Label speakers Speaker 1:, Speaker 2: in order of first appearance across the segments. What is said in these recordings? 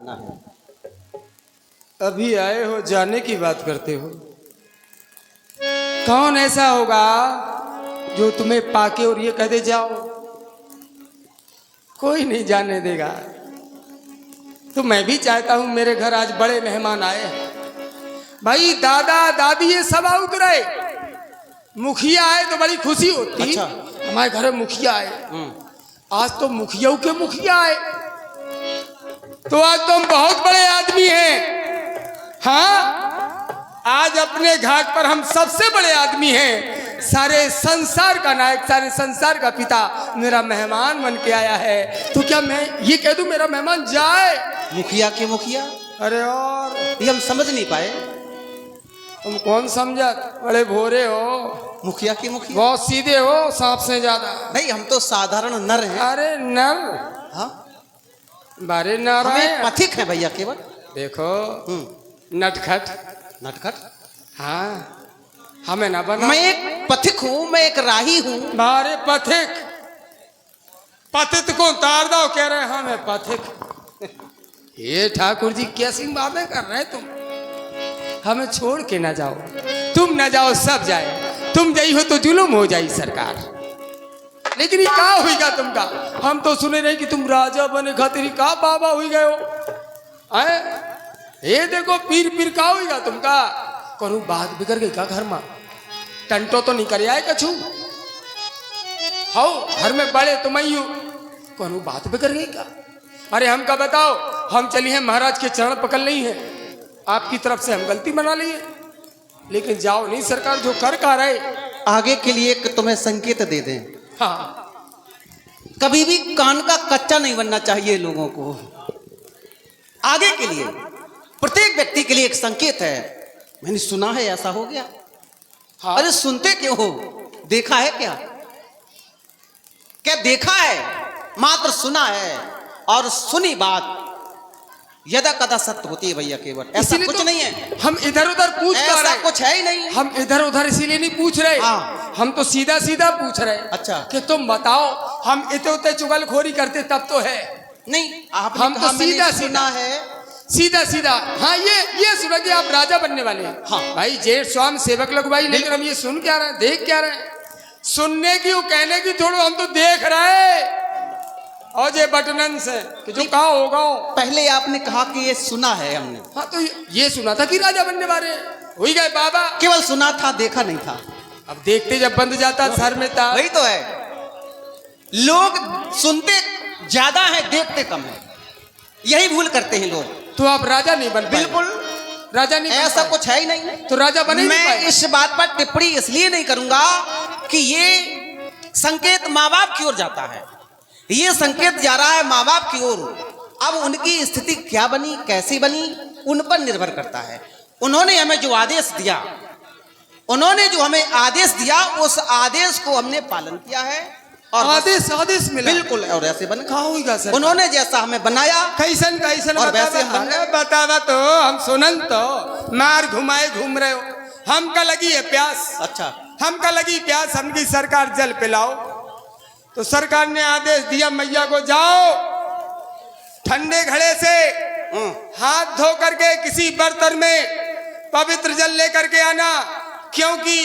Speaker 1: ना है।
Speaker 2: अभी आए हो, जाने की बात करते हो। कौन ऐसा होगा जो तुम्हें पाके और ये कह दे जाओ? कोई नहीं जाने देगा। तो मैं भी चाहता हूं, मेरे घर आज बड़े मेहमान आए हैं भाई। दादा दादी ये सब आ उतरे, मुखिया आए तो बड़ी खुशी होती।
Speaker 1: अच्छा।
Speaker 2: हमारे घर में मुखिया आए, आज तो मुखियाओं के मुखिया आए, तो आज तुम बहुत बड़े आदमी हैं। हाँ, आज अपने घाट पर हम सबसे बड़े आदमी हैं। सारे संसार का नायक, सारे संसार का पिता मेरा मेहमान बन के आया है। तो क्या मैं ये कह दूं मेरा मेहमान जाए?
Speaker 1: मुखिया के मुखिया?
Speaker 2: अरे और
Speaker 1: ये हम समझ नहीं पाए।
Speaker 2: तुम कौन समझा? बड़े भोरे हो।
Speaker 1: मुखिया के मुखिया?
Speaker 2: बहुत सीधे हो, सांप से ज्यादा।
Speaker 1: नहीं, हम तो साधारण नर हैं।
Speaker 2: अरे नर?
Speaker 1: हाँ,
Speaker 2: बारे नर
Speaker 1: हमें पथिक है भैया केवल।
Speaker 2: देखो नटखट
Speaker 1: नटखट?
Speaker 2: हाँ, हमें ना बना।
Speaker 1: मैं एक पथिक हूँ, मैं एक राही हूँ।
Speaker 2: बारे पथिक, पतित को तार दो कह रहे हैं हमें पथिक। ये ठाकुर जी कैसी बातें कर रहे हैं तुम? हमें छोड़ के ना जाओ, तुम ना जाओ सब जाए। तुम गई हो तो जुलुम हो जाई सरकार। लेकिन ये का हुईगा तुमका? हम तो सुने नहीं कि तुम राजा बने खातिर का बाबा हुई गए हो। आए ये देखो पीर पीर का हुईगा तुमका? करूँ बात बिगड़ गई का घर में? टंटो तो नहीं कर आए कछु? हो घर में बड़े तो मैं हूँ, करूँ बात बिगड़ गई का? अरे हम का बताओ, हम चली हैं महाराज के चरण पकड़ नहीं है, आपकी तरफ से हम गलती बना ली है, लेकिन जाओ नहीं सरकार, जो कर का रहे।
Speaker 1: आगे के लिए एक तुम्हें संकेत दे दें।
Speaker 2: हाँ,
Speaker 1: कभी भी कान का कच्चा नहीं बनना चाहिए लोगों को। आगे के लिए प्रत्येक व्यक्ति के लिए एक संकेत है। मैंने सुना है ऐसा हो गया।
Speaker 2: हाँ।
Speaker 1: अरे सुनते क्यों हो? देखा है क्या? क्या देखा है? मात्र सुना है, और सुनी बात यदा कदा सत्य होती है भैया केवल। ऐसा कुछ
Speaker 2: तो
Speaker 1: नहीं है।
Speaker 2: हम इधर उधर पूछ पा
Speaker 1: ऐसा
Speaker 2: रहे,
Speaker 1: कुछ है ही नहीं।
Speaker 2: हम इधर उधर इसीलिए नहीं पूछ रहे।
Speaker 1: हाँ।
Speaker 2: हम तो सीधा सीधा पूछ रहे।
Speaker 1: अच्छा।
Speaker 2: कि तुम बताओ, हम इतने उतने चुगलखोरी करते तब तो है।
Speaker 1: नहीं, आप
Speaker 2: हम तो सीधा
Speaker 1: सुना है।
Speaker 2: सीधा सीधा। हाँ, ये सुना कि आप राजा बनने वाले हैं।
Speaker 1: हाँ
Speaker 2: भाई जेठ स्वाम सेवक लोग भाई, लेकिन हम ये सुन क्या रहे हैं, देख क्या रहे हैं? सुनने की, वो कहने की छोड़ो, हम तो देख रहे। और ये बटनन से कि जो कहा होगा।
Speaker 1: पहले आपने कहा कि ये सुना है हमने।
Speaker 2: हाँ, तो ये सुना था कि राजा बनने वाले हो ही गए बाबा।
Speaker 1: केवल सुना था, देखा नहीं था।
Speaker 2: अब देखते जब बंद जाता सर में था।
Speaker 1: वही तो है, लोग सुनते ज्यादा है, देखते कम है। यही भूल करते हैं लोग।
Speaker 2: तो आप राजा नहीं बन पाए?
Speaker 1: बिल्कुल
Speaker 2: राजा नहीं बन
Speaker 1: ऐसा
Speaker 2: पाए।
Speaker 1: कुछ है ही नहीं।
Speaker 2: तो राजा बने ही नहीं
Speaker 1: मैं
Speaker 2: पाए।
Speaker 1: इस बात पर टिप्पणी इसलिए नहीं करूंगा कि ये संकेत माँ बाप की ओर जाता है। ये संकेत जा रहा है माँ बाप की ओर। अब उनकी स्थिति क्या बनी, कैसी बनी, उन पर निर्भर करता है। उन्होंने हमें जो आदेश दिया, उन्होंने जो हमें आदेश दिया, उस आदेश को हमने पालन किया है। और
Speaker 2: आदेश मिला।
Speaker 1: बिल्कुल, और ऐसे बन
Speaker 2: कहा होगा सर?
Speaker 1: उन्होंने जैसा हमें बनाया,
Speaker 2: कैसन
Speaker 1: और वैसे हम बन गए।
Speaker 2: बतावा तो हम सुनन तो मार घुमाए घूम रहे हो। हमका लगी है प्यास।
Speaker 1: अच्छा,
Speaker 2: हमका लगी प्यास, हमकी सरकार जल पिलाओ। तो सरकार ने आदेश दिया मैया को, जाओ ठंडे घड़े से हाथ धो करके किसी बर्तन में पवित्र जल लेकर के आना, क्योंकि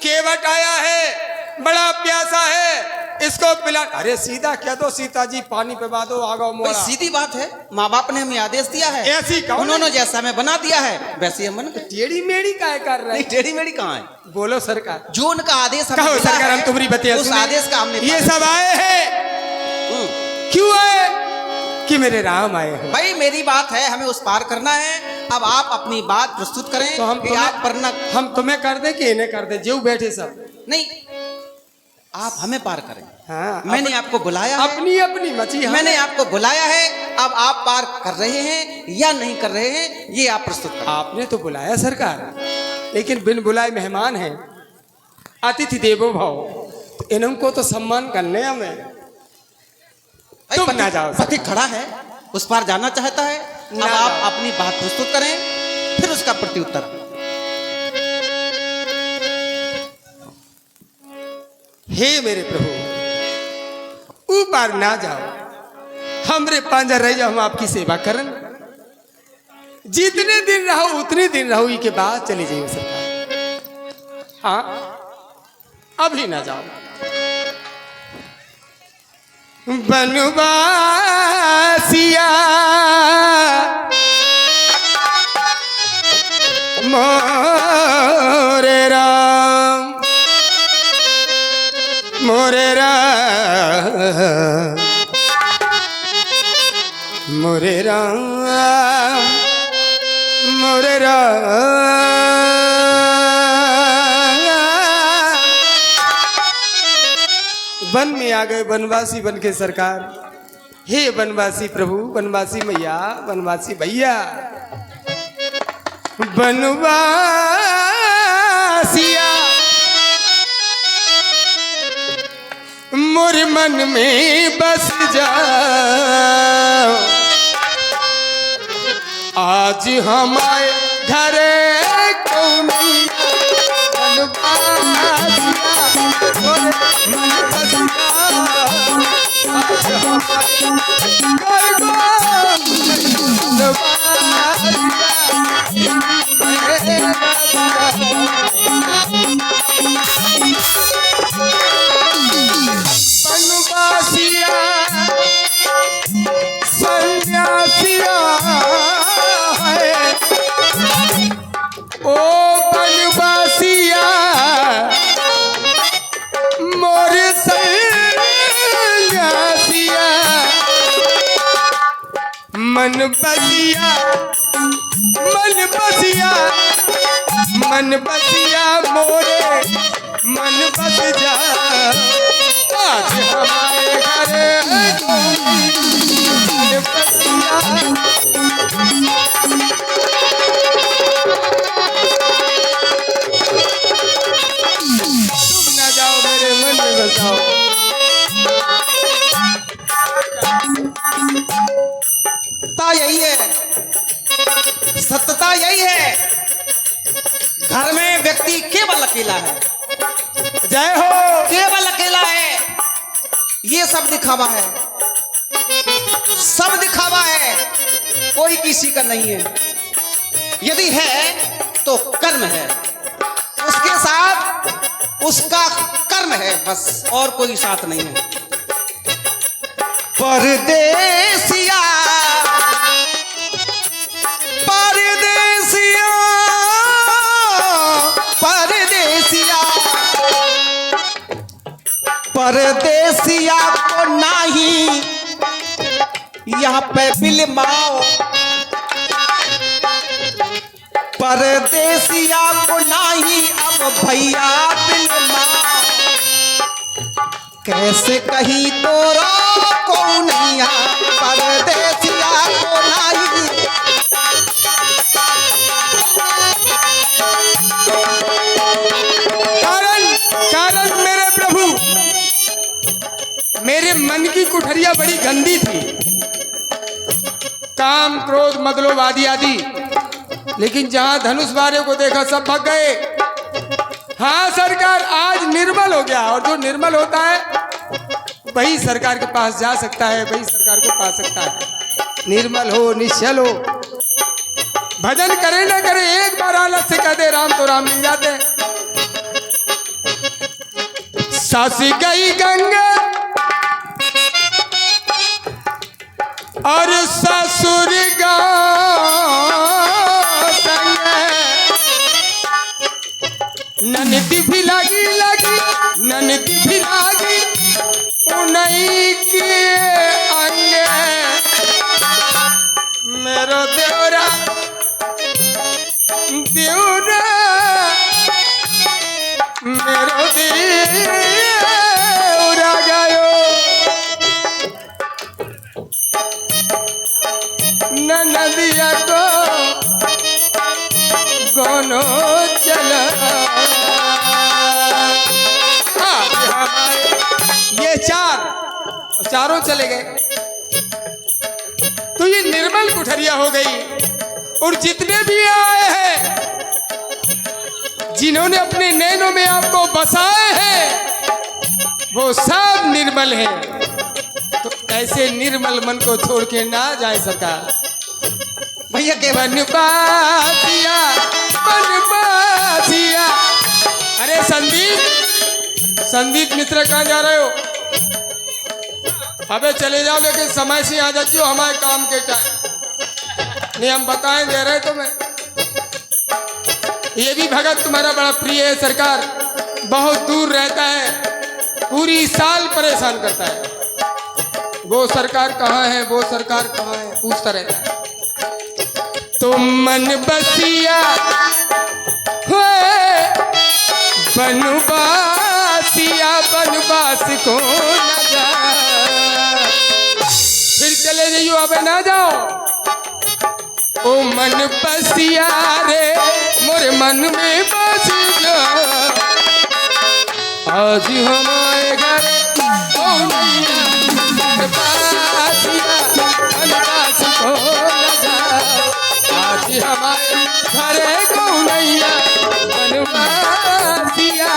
Speaker 2: केवट आया है, बड़ा प्यासा है, इसको पिला। अरे सीधा क्या दो, सीता जी पानी पे बादो आगो मोड़ा।
Speaker 1: सीधी बात है, माँ बाप ने हमें आदेश दिया है,
Speaker 2: ऐसी कौन?
Speaker 1: उन्होंने जैसा हमें बना दिया है वैसे हम बन गए।
Speaker 2: टेढ़ी मेढ़ी काय कर रहे?
Speaker 1: नहीं, टेढ़ी मेढ़ी कहाँ है?
Speaker 2: बोलो सरकार,
Speaker 1: जो उनका आदेश हमें
Speaker 2: कहो
Speaker 1: मिला
Speaker 2: सरकार,
Speaker 1: है,
Speaker 2: हम तुम्हारी बतिया
Speaker 1: उस
Speaker 2: सुने।
Speaker 1: आदेश का हमने
Speaker 2: ये
Speaker 1: पालन
Speaker 2: सब आए हैं, क्यों आए? कि मेरे राम आए हैं।
Speaker 1: भाई मेरी बात है, हमें उस पार करना है। अब आप अपनी बात प्रस्तुत करें।
Speaker 2: तो
Speaker 1: कि आप पर न...
Speaker 2: हम तुम्हें कर दे कि इन्हें कर दे, जो बैठे सब?
Speaker 1: नहीं, आप हमें पार करें।
Speaker 2: हाँ,
Speaker 1: मैंने आपको बुलाया है,
Speaker 2: अपनी अपनी मची।
Speaker 1: मैंने आपको बुलाया है। अब आप पार कर रहे हैं या नहीं कर रहे हैं, ये आप प्रस्तुत करें।
Speaker 2: आपने तो बुलाया सरकार, लेकिन बिन बुलाए मेहमान हैं, अतिथि देवो भव, तो इनको तो सम्मान करने हमें। तुम ना जाओ।
Speaker 1: पथिक खड़ा है, उस पार जाना चाहता है। अब आप अपनी बात प्रस्तुत करें, फिर उसका प्रत्युत्तर।
Speaker 2: हे मेरे प्रभु, ऊपर ना जाओ, हमरे पांजर रह जाओ, हम आपकी सेवा करन। जितने दिन रहो उतने दिन रहो, के बाद चली जाइए सरकार। हाँ, अभी ना जाओ। बनवासिया मोरे राम, मोरे राम, मोरे राम, मोरे राम। वन में आ गए बनवासी बन के सरकार। हे बनवासी प्रभु, बनवासी मैया, बनवासी भैया, बनवासिया मोर मन में बस जाओ। आज हमारे घर कौन बनवासिया मोर मन बस जाओ। आज हमारे घर बनवासिया सन्यासिया है। ओ बनवासिया मोर सन्यासिया, मन बसिया, मन बसिया, मन बसिया मोरे मन बस जा। आज हमारे घर मन बसिया, तुम ना जाओ मेरे मन में बसाओ।
Speaker 1: यही है, सत्यता यही है। घर में व्यक्ति केवल अकेला है।
Speaker 2: जय हो।
Speaker 1: केवल अकेला है। ये सब दिखावा है, सब दिखावा है, कोई किसी का नहीं है। यदि है तो कर्म है, उसके साथ उसका कर्म है बस, और कोई साथ नहीं है। परदेसिया परदेसिया परदेसिया परदेसिया को नहीं यहाँ पे बिलमाओ। परदेसिया को नहीं अब भैया बिलमाओ। कैसे कही तोरा कौनिया परदेसिया को नहीं।
Speaker 2: कारण मेरे प्रभु, मेरे मन की कुठरिया बड़ी गंदी थी, काम क्रोध मद लोभ आदि आदि। लेकिन जहां धनुष बारे को देखा सब भाग गए। हाँ सरकार, आज निर्मल हो गया, और जो निर्मल होता है वही सरकार के पास जा सकता है, वही सरकार को पा सकता है। निर्मल हो, निश्चल हो, भजन करे ना करे, एक बार आलस से कह दे राम तो राम मिल जाते हैं। सास गई गंगा और ससुर ननदी भी लगी लगी, ननदी भी लगी उन्हीं के अंगे। मेरो देवरा देवरा मेरो देवरा गयो नदिया को गोनो चला। ये चारों चले गए तो ये निर्मल कुठरिया हो गई। और जितने भी आए हैं, जिन्होंने अपने नैनों में आपको बसाए हैं, वो सब निर्मल हैं। तो ऐसे निर्मल मन को छोड़ के ना जाए सरकार।
Speaker 1: भैया के
Speaker 2: बनबासिया बनबासिया। अरे संदीप मित्र कहाँ जा रहे हो? अबे चले जाओ, लेकिन समय से आ जाती हो हमारे काम के टाइम। नहीं हम बताएं दे रहे तुम्हें। ये भी भगत तुम्हारा बड़ा प्रिय है सरकार, बहुत दूर रहता है, पूरी साल परेशान करता है। वो सरकार कहाँ है, वो सरकार कहाँ है पूछता रहता है। तुम मन बसिया बनबासिया बनबास को न जा। फिर चले जाइयो, अब ना जाओ। ओ मन बसिया रे मोरे मन में बस जा। आज हमारे घर ओ नैया बनबासिया बनबास को न जा। आज हमारे घर को नैया बनबासिया।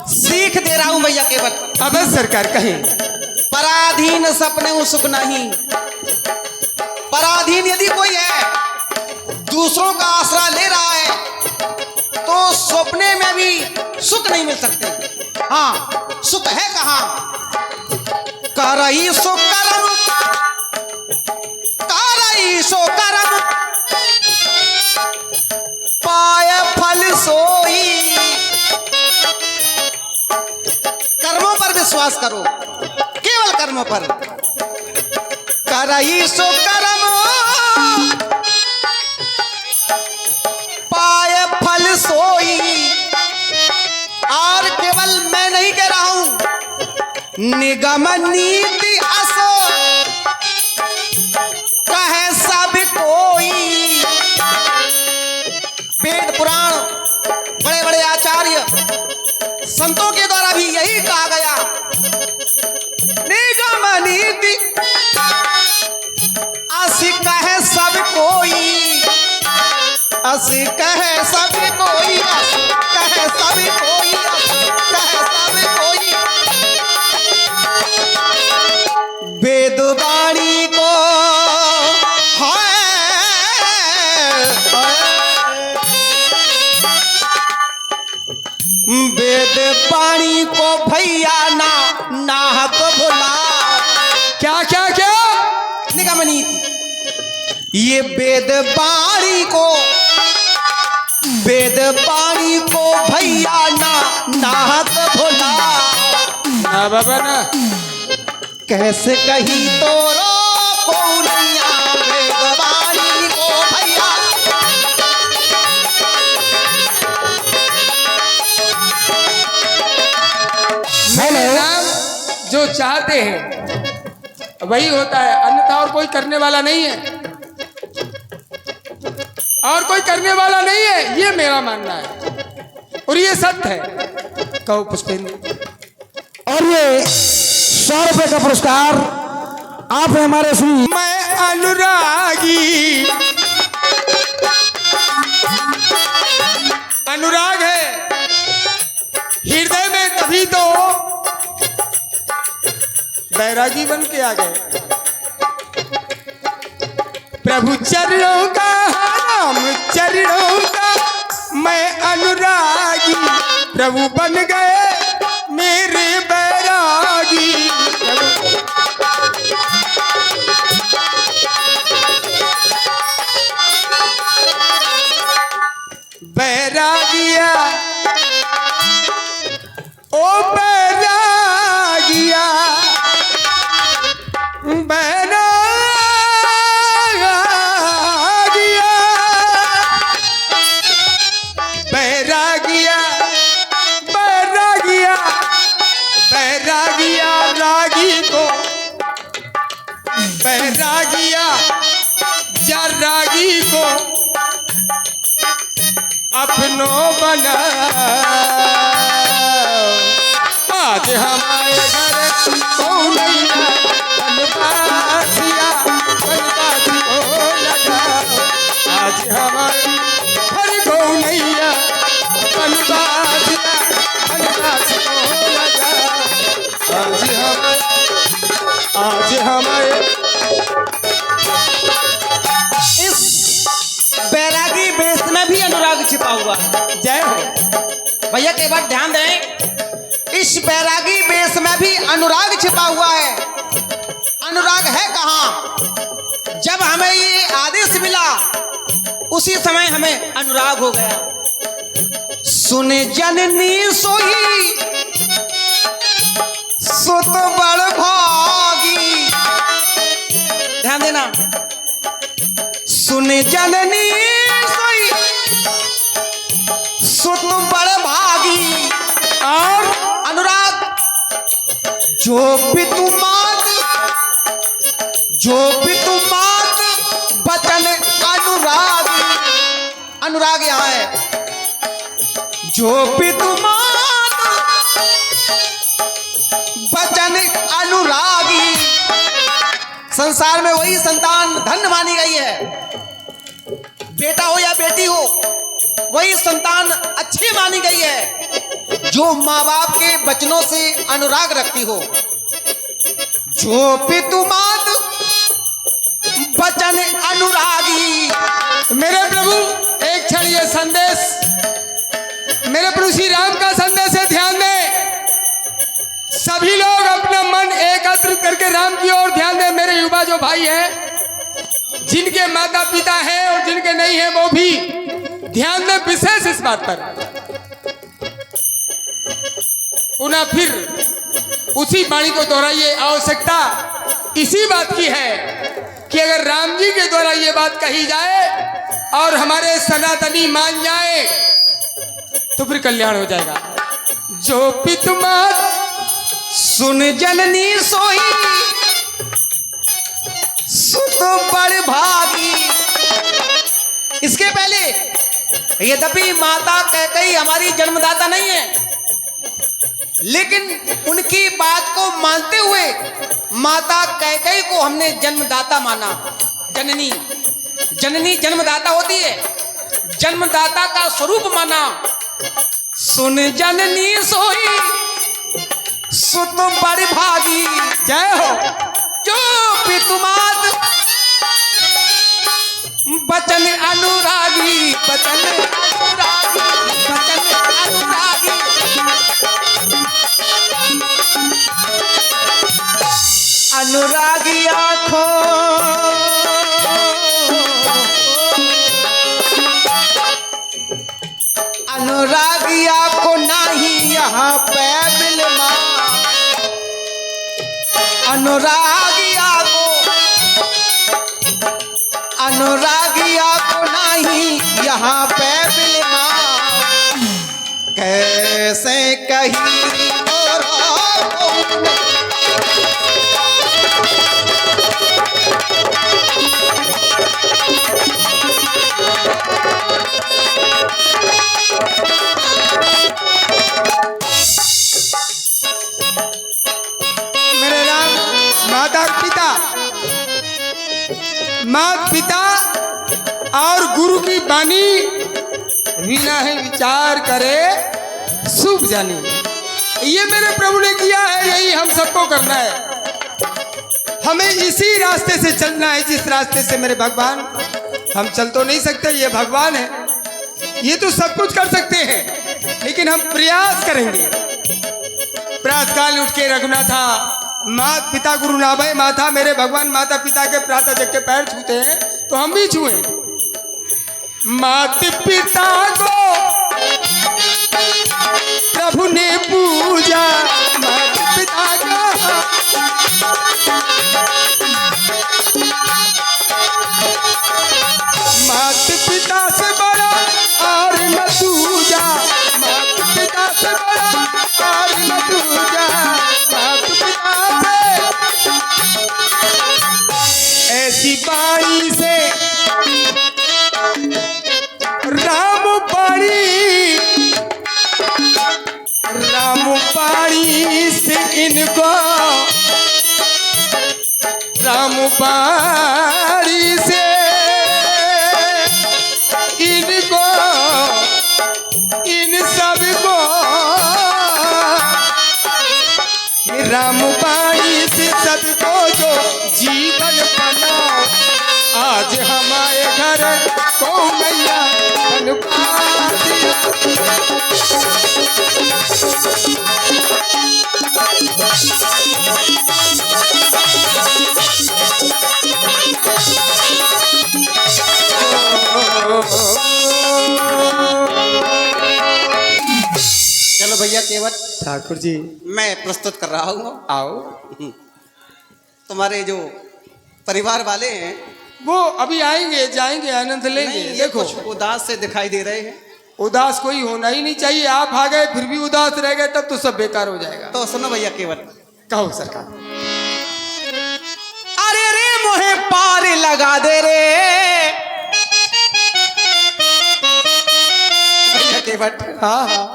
Speaker 1: सीख दे रहा हूं भैया केवल।
Speaker 2: अब सरकार कहें
Speaker 1: पराधीन सपने में सुख नहीं। पराधीन यदि कोई है, दूसरों का आसरा ले रहा है, तो सपने में भी सुख नहीं मिल सकते। हाँ, सुख है कहाँ? करई सो करम, करई सो करम, पाए फल सोई। कर्मों पर विश्वास करो, केवल कर्मों पर। करई सो कर्म पाए फल सोई। और केवल मैं नहीं कह रहा हूं, निगम नीति असो कहे सब कोई। वेद पुराण बड़े बड़े आचार्य संतों के द्वारा भी यही कहा गया, निगम नीति असी कहे सब कोई। असी कहे सब कोई, कहे सब कोई, कहे सब कोई। वेद वाणी को वेद वाणी को भैया ना नाहक भुला।
Speaker 2: क्या क्या क्या?
Speaker 1: निगम नीति, ये वेद वाणी को भैया ना नाहक भुला।
Speaker 2: ना बाबा ना।
Speaker 1: कैसे कही तो रोको नैया वेद वाणी को भैया।
Speaker 2: मेरे नाम जो चाहते हैं वही होता है, अन्यथा और कोई करने वाला नहीं है, और कोई करने वाला नहीं है, ये मेरा मानना है और ये सत्य है। कहो पुष्पेंद्र।
Speaker 3: और ये 100 रुपए का पुरस्कार आप हमारे श्री
Speaker 2: मैं अनुरागी, अनुराग है हृदय में, तभी तो बैरागी बन के आ गए। प्रभु चरणों का राम चरणों का मैं अनुरागी, प्रभु बन गए मेरे बैरागी। बैरागिया ओ बैरागिया, बैरागिया, बैरागिया, बैरागिया, बैरागिया रागी को, बैरागिया या रागी को अपनों बना। आज हमारे घर कौन नैया बनबासिया बनबास को लगा। आज हमारे घर कौन नैया बनबासिया बनबास को आज हमारे
Speaker 1: इस बैरागी वेश में भी अनुराग छिपा हुआ है।
Speaker 2: जय हो।
Speaker 1: भैया के बात ध्यान दें, इस बैरागी वेश में भी अनुराग छिपा हुआ है। अनुराग है कहाँ? जब हमें ये आदेश मिला उसी समय हमें अनुराग हो गया। सुने जननी सोई सुत बड़ भागी, ध्यान देना। सुने जननी सोई सुत बड़ भागी, और अनुराग जो पितुमात बचन अनुरागी। अनुराग यहाँ है। जो पितुमात बचन अनुरागी, संसार में वही संतान धन्य मानी गई है। बेटा हो या बेटी हो, वही संतान अच्छी मानी गई है जो माँ बाप के वचनों से अनुराग रखती हो। जो पितुमात बचन अनुरागी।
Speaker 2: मेरे प्रभु एक क्षण ये संदेश मेरे प्रभु श्री राम का संदेश है, ध्यान दें। सभी लोग अपना मन एकत्रित करके राम की ओर ध्यान दें। मेरे युवा जो भाई हैं, जिनके माता पिता हैं और जिनके नहीं हैं, वो भी ध्यान दें विशेष इस बात पर। पुनः फिर उसी वाणी को दोहराइए। आवश्यकता इसी बात की है कि अगर राम जी के द्वारा ये बात कही जाए और हमारे सनातनी मान जाए तो फिर कल्याण हो जाएगा। जो पितुमात
Speaker 1: सुन जननी सोई सुत बड़ भागी। इसके पहले यद्यपि माता कैकेयी हमारी जन्मदाता नहीं है, लेकिन उनकी बात को मानते हुए माता कैकेयी को हमने जन्मदाता माना। जननी जननी जन्मदाता होती है, जन्मदाता का स्वरूप माना। सुन जननी सोई सुत बड़ भागी।
Speaker 2: जय हो।
Speaker 1: जो पितुमात बचन अनुरागी, बचन अनुरागी, बचन अनुरागी। अनुरागी आँखों अनुरागी आँखों नहीं यहाँ पे बिलमा। अनुरागी आँखों नहीं यहाँ पे बिलमा। कैसे कही और
Speaker 2: मेरे राम माता पिता और गुरु की वाणी बिना ही विचार करे शुभ जानी। ये मेरे प्रभु ने किया है, यही हम सबको करना है। हमें इसी रास्ते से चलना है जिस रास्ते से मेरे भगवान। हम चल तो नहीं सकते, ये भगवान है, ये तो सब कुछ कर सकते हैं, लेकिन हम प्रयास करेंगे। प्रातःकाल उठ के रघुनाथा माता पिता गुरु नाभय माथा। मेरे भगवान माता पिता के प्रातः जग के पैर छूते हैं तो हम भी छुए। माता पिता को प्रभु ने पूजा, माता पिता का माता पिता से बड़ा और न दूजा, माता पिता से बड़ा और न दूजा। माता पिता से ऐसी बाणी से राम पाणी से इनको, राम पाणी से इनको, इन सब को राम बाणी से सबको जो जीवन बनाओ, आज हमारे घर को मैया बनवा दिया।
Speaker 1: चलो भैया केवट,
Speaker 2: ठाकुर जी
Speaker 1: मैं प्रस्तुत कर रहा हूँ।
Speaker 2: आओ।
Speaker 1: तुम्हारे जो परिवार वाले हैं
Speaker 2: वो अभी आएंगे जाएंगे आनंद लेंगे।
Speaker 1: नहीं, ये
Speaker 2: देखो
Speaker 1: कुछ उदास से दिखाई दे रहे हैं।
Speaker 2: उदास कोई होना ही नहीं चाहिए। आप आ गए फिर भी उदास रह गए तब तो सब बेकार हो जाएगा।
Speaker 1: तो सुनो भैया केवट,
Speaker 2: कहो सरकार।
Speaker 1: अरे रे मोहे पार लगा दे रे भैया केवट।
Speaker 2: हाँ हाँ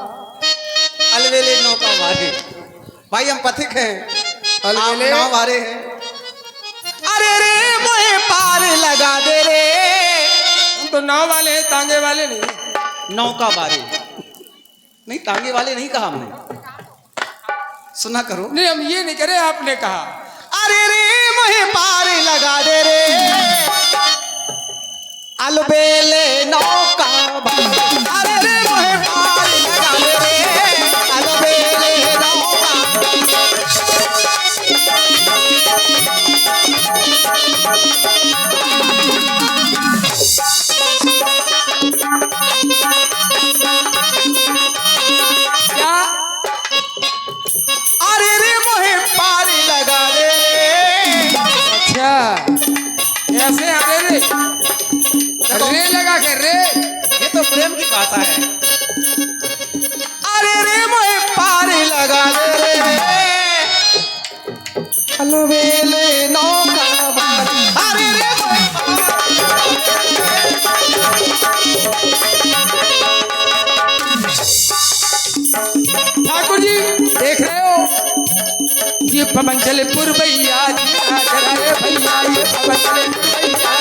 Speaker 1: अलवेले नौका मारे, भाई हम पथिक हैं, आप
Speaker 2: अलवेले
Speaker 1: नाव मारे हैं। अरे रे मोहे पार लगा दे रे,
Speaker 2: हम तो नाव वाले हैं, तांगे वाले नहीं।
Speaker 1: नौका बारे नहीं, तांगे वाले नहीं कहा हमने, सुना करो।
Speaker 2: नहीं हम ये नहीं करे, आपने कहा।
Speaker 1: अरे रे मोहे पार लगा दे रे, अलबेले नौका बारे। अरे रे मोहे पार लगा दे रे, अलबेले नौका
Speaker 2: क्या?
Speaker 1: अरे रे मोहे पार लगा दे रे।
Speaker 2: अच्छा ऐसे अरे रे लगा के रे।
Speaker 1: ये तो प्रेम की भाषा है। अरे रे मोहे पार लगा दे रे, अलबेले नौका बारे। अरे रे मोहे
Speaker 2: ठाकुर जी देख रहे हो ये पवन चले पुरबैया जी राजराए भैया, ये पवन चले पुरबैया।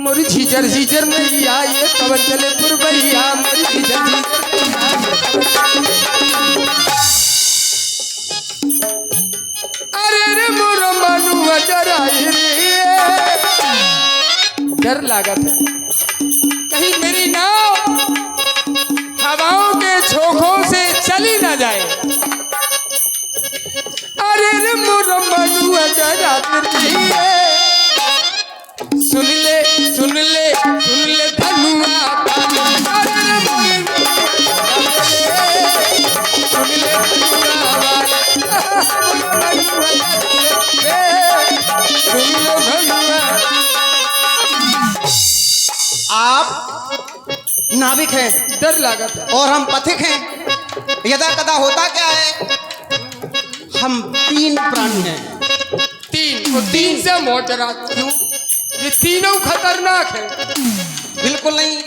Speaker 2: मोरी झीझर झीझर मैया, ये पवन चले पुरबैया, मोरी झीझर झीझर मैया। अरे रे मोर मनुआ डराई रे, डर लागत है कहीं मेरी नाव हवाओं के झोंकों से चली ना जाए। अरे रे मोर मनुआ डरा रही है, सुन ले सुन ले सुन ले धनुआ। अरे रे मोर सुन ले धनुआ, सुन लो धनुआ।
Speaker 1: आप नाविक हैं
Speaker 2: डर लागत है।
Speaker 1: और हम पथिक हैं। यदा कदा होता क्या है, हम तीन प्राणी हैं।
Speaker 2: तीन से मोचरा क्यों? ये तीनों खतरनाक है।
Speaker 1: बिल्कुल नहीं,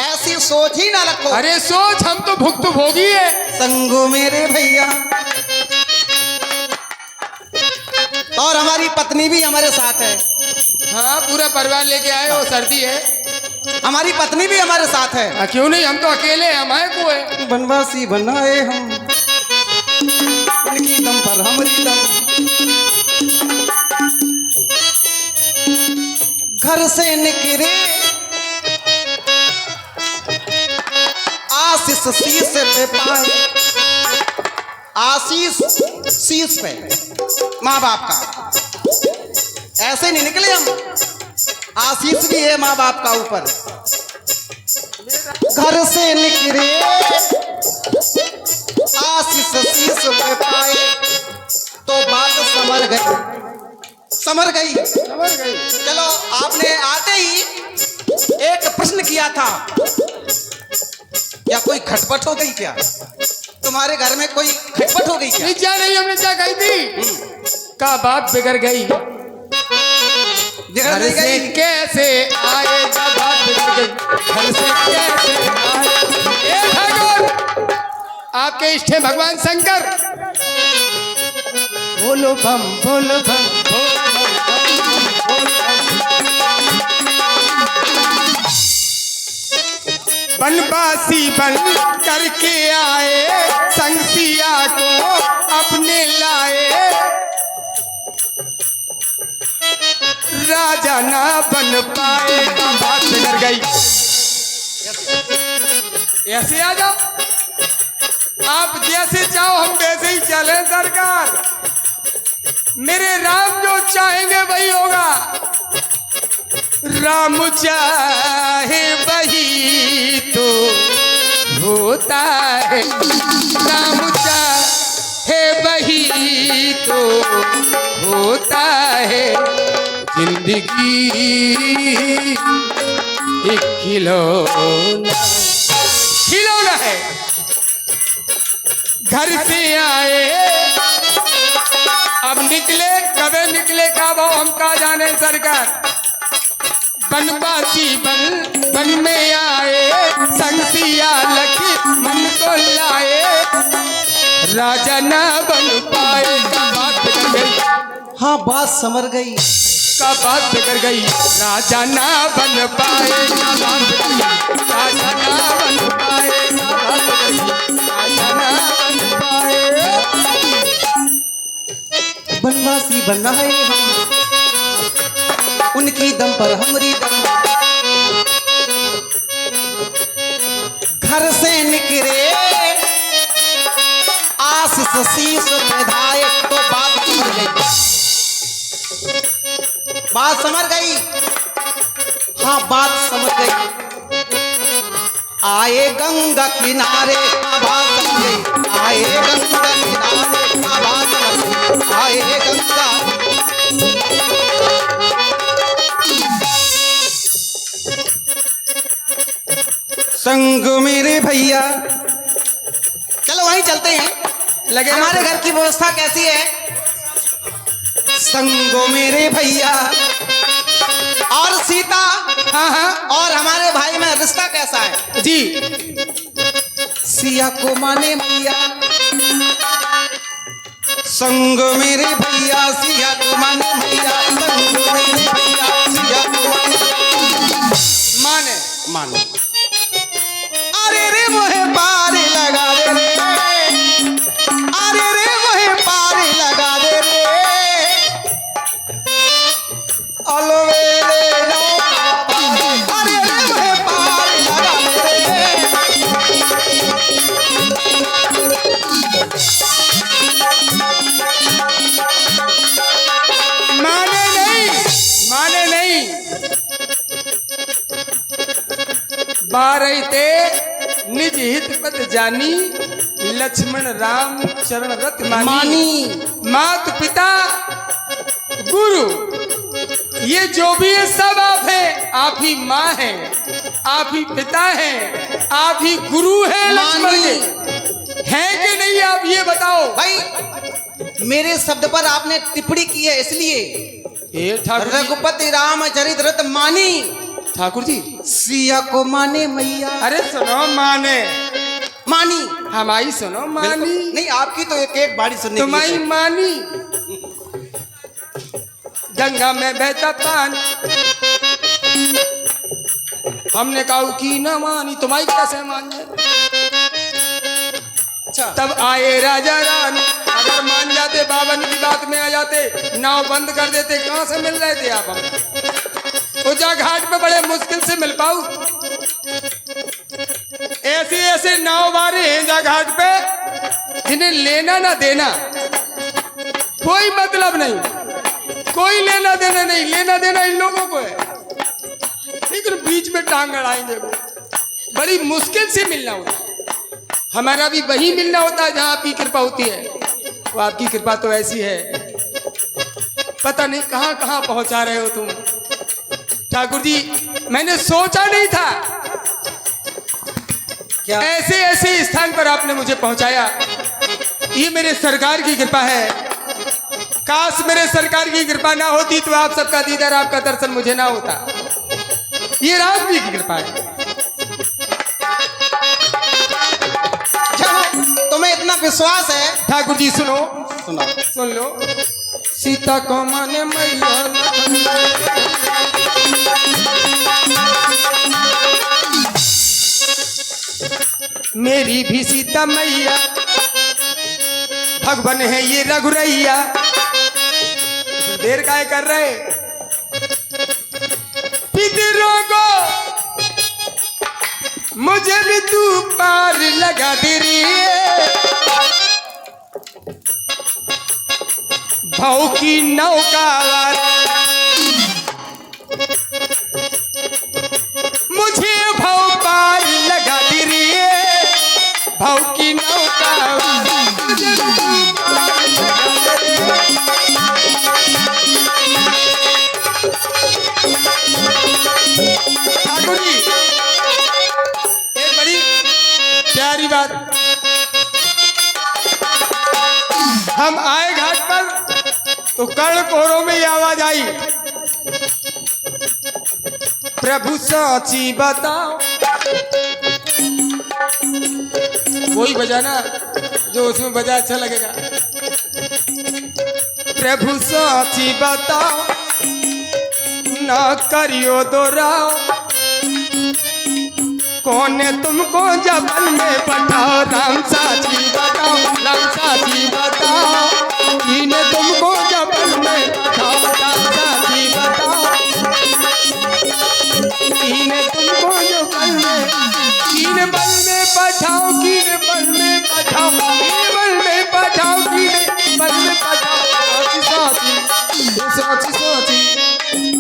Speaker 1: ऐसी सोच ही ना रखो।
Speaker 2: अरे सोच, हम तो भुक्तभोगी है।
Speaker 1: संगो मेरे भैया, और हमारी पत्नी भी हमारे साथ है।
Speaker 2: हाँ पूरा परिवार लेके आए हो, सर्दी है।
Speaker 1: हमारी पत्नी भी हमारे साथ है।
Speaker 2: क्यों नहीं, हम तो अकेले हैं, हमारे को है।
Speaker 1: बनवासी बनाए हम, उनकी दम पर हमारी दम। घर से निकले आशीष शीश पे पाए, आशीष शीश पे माँ बाप का। ऐसे नहीं निकले हम, आशीष भी है माँ बाप का ऊपर। घर से निकले आशीष शीश पे पाए, तो बात समझ गई, समझ गई। चलो आपने आते ही एक प्रश्न किया था, क्या कोई खटपट हो गई क्या? तुम्हारे घर में कोई खटपट हो गई क्या?
Speaker 2: नहीं क्या नहीं, हमने क्या कही थी? का बात बिगड़ गई।
Speaker 1: बिगड़
Speaker 2: घर
Speaker 1: नहीं
Speaker 2: से
Speaker 1: गई।
Speaker 2: कैसे आए, जब बात बिगड़ गई। घर से कैसे आए। ए ठाकुर, आपके इष्ट हैं भगवान शंकर। बोलो बम बोलो बम बोलो बम, बोलो बम। बनवासी बन करके आए, संग सिया को अपने लाए। राजा ना बन पाएगा, बात बिगड़ गई। ऐसे आ जाओ, आप जैसे चाहो हम वैसे ही चले सरकार। मेरे राम जो चाहेंगे वही होगा, राम चाहे वही तो होता है, राम चाहे वही तो होता है। जिंदगी एक खिलौना, खिलौना है। घर से आए अब निकले, कबे निकले का वो हम कहा जाने सरकार। बनवासी बन में आए, संग सिया लक्ष्मण को लाए। राजा ना बन पाए, का बात बिगड़ गई।
Speaker 1: हाँ बात समझ गई,
Speaker 2: का बात बिगड़ गई। राजा ना बन पाए, का बात बिगड़ गई। राजा ना बन पाए, का बात बिगड़ गई। राजा ना बन पाए।
Speaker 1: बनवासी बनना है हम, उनकी दम पर हमरी दम। घर से निकले आशीष शीश विधाए, तो बात समझ गई, बात समझ गई। हाँ बात समझ गई। आए गंगा किनारे, बात समझ गई। आए गंगा किनारे, बात समझ गई। आए गंगा संग मेरे भैया। चलो वहीं चलते हैं,
Speaker 2: लगे
Speaker 1: हमारे घर की व्यवस्था कैसी है। संगो मेरे भैया और सीता,
Speaker 2: हाँ हाँ
Speaker 1: और हमारे भाई में रिश्ता कैसा है
Speaker 2: जी।
Speaker 1: सिया को माने मैया, संग मेरे भैया सिया को माने मैया, संग मेरे भैया सिया को माने माने। अरे रे मोहे पार लगा दे रे, अरे रे मोहे पार लगा दे रे। अलवेले अरे रे मोहे पार लगा दे रे।
Speaker 2: माने नहीं, माने नहीं। बारही ते निज हित पत जानी, लक्ष्मण राम चरण रत मानी। मात पिता गुरु ये जो भी है सब आप हैं। आप ही माँ हैं, आप ही पिता हैं, आप ही गुरु हैं लक्ष्मण के। हैं कि नहीं आप ये बताओ
Speaker 1: भाई। मेरे शब्द पर आपने टिप्पणी की है, इसलिए
Speaker 2: ठाकुर जी,
Speaker 1: रघुपति रामचरित रत मानी।
Speaker 2: ठाकुर जी
Speaker 1: सिया को माने मैया।
Speaker 2: अरे सुनो माने
Speaker 1: मानी
Speaker 2: हमारी सुनो मानी,
Speaker 1: नहीं आपकी तो एक एक बाड़ी सुनने की
Speaker 2: तुम्हारी
Speaker 1: है।
Speaker 2: मानी। गंगा में बहता पानी, हमने कहा कि न मानी, तुम्हारी कैसे मान जाए।
Speaker 1: अच्छा
Speaker 2: तब आए राजा रानी, अगर मान जाते बावन की बात में आ जाते, नाव बंद कर देते। कहां से मिल रहे थे आप हम? उजा घाट पे बड़े मुश्किल से मिल पाऊ। ऐसे ऐसे नाव मारे हैं जा घाट पे, जिन्हें लेना ना देना कोई मतलब नहीं, कोई लेना देना नहीं। लेना देना इन लोगों को है, लेकिन बीच में टांग अड़ाएंगे वो। बड़ी मुश्किल से मिलना होता है। हमारा भी वही मिलना होता है जहाँ आपकी कृपा होती है। वो आपकी कृपा तो ऐसी है, पता नहीं कहाँ कहाँ पहुँचा रहे हो तुम। ठाकुर जी मैंने सोचा नहीं था
Speaker 1: क्या
Speaker 2: ऐसे ऐसे स्थान पर आपने मुझे पहुँचाया। ये मेरे सरकार की कृपा है। काश मेरे सरकार की कृपा ना होती तो आप सबका दीदार, आपका दर्शन मुझे ना होता। ये राम जी की कृपा है।
Speaker 1: तुम्हें इतना विश्वास है।
Speaker 2: ठाकुर जी सुनो,
Speaker 1: सुना
Speaker 2: सुन लो। सीता को माने मैया, मेरी भी सीता मैया, भगवान है ये रघुरैया। देर काय कर रहे पितरों को, मुझे भी तू पार लगा दे रे। भाव की नौका मुझे भाव पार लगा दे रे। भाव की नौका ठाकुर जी, एक बड़ी प्यारी बात, हम आए घाट पर तो कर्ण कोरों में ये आवाज आई, प्रभु साची बताओ। वही बजाना जो उसमें बजा अच्छा लगेगा। प्रभु साची बताओ, ना करियो दोराओ, कौन है तुमको जबल में पठाओ। राम साची बताओ, राम साची बताओ, इन्हें तुमको जबल में पठाओ। राम साची बताओ, इन्हें तुमको जबल में, कीन बल में पठाओ, कीन बल में पठाओ, कीन बल में पठाओ, कीन बल में पठाओ। साची साची साची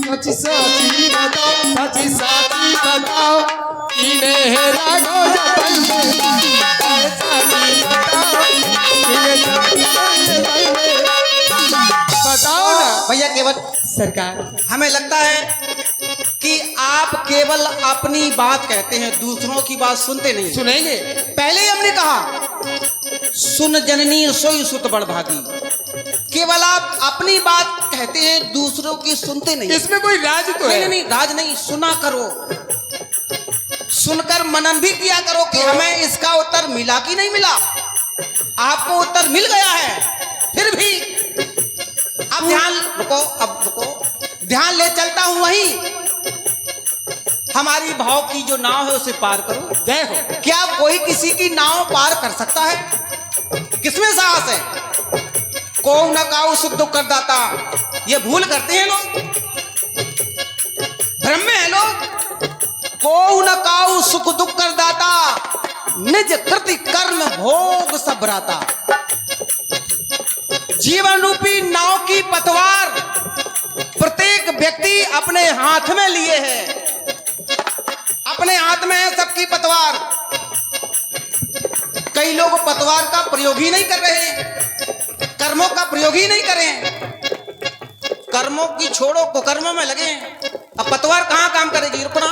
Speaker 2: साची साची बताओ, साची साची बताओ, इन्हें राघो जबल में साची बताओ, बताओ ना
Speaker 1: भैया केवल
Speaker 2: सरकार।
Speaker 1: हमें लगता है कि आप केवल अपनी बात कहते हैं, दूसरों की बात सुनते नहीं।
Speaker 2: सुनेंगे।
Speaker 1: पहले ही हमने कहा सुन जननी सोई सुत बड़भागी, केवल आप अपनी बात कहते हैं, दूसरों की सुनते नहीं।
Speaker 2: इसमें कोई राज तो
Speaker 1: नहीं
Speaker 2: है?
Speaker 1: नहीं, राज नहीं, सुना करो, सुनकर मनन भी किया करो कि हमें इसका उत्तर मिला कि नहीं मिला। आपको उत्तर मिल गया है, फिर भी अब ध्यान रुको, अब रुको, ध्यान ले चलता हूं वहीं। हमारी भाव की जो नाव है उसे पार करो।
Speaker 2: जय हो।
Speaker 1: क्या कोई किसी की नाव पार कर सकता है? किसमें साहस है? को न काऊ सुख दुख कर दाता, ये भूल करते हैं लोग, भ्रम में है लोग। को न काऊ सुख दुख कर दाता, निज कृति कर्म भोग सब भ्राता। जीवन रूपी नाव की पतवार प्रत्येक व्यक्ति अपने हाथ में लिए है, अपने हाथ में है सबकी पतवार। कई लोग पतवार का प्रयोग ही नहीं कर रहे हैं, कर्मों का प्रयोग ही नहीं करें, कर्मों की छोड़ो कुकर्मों में लगे। अब पतवार कहां काम करेगी? रुकना,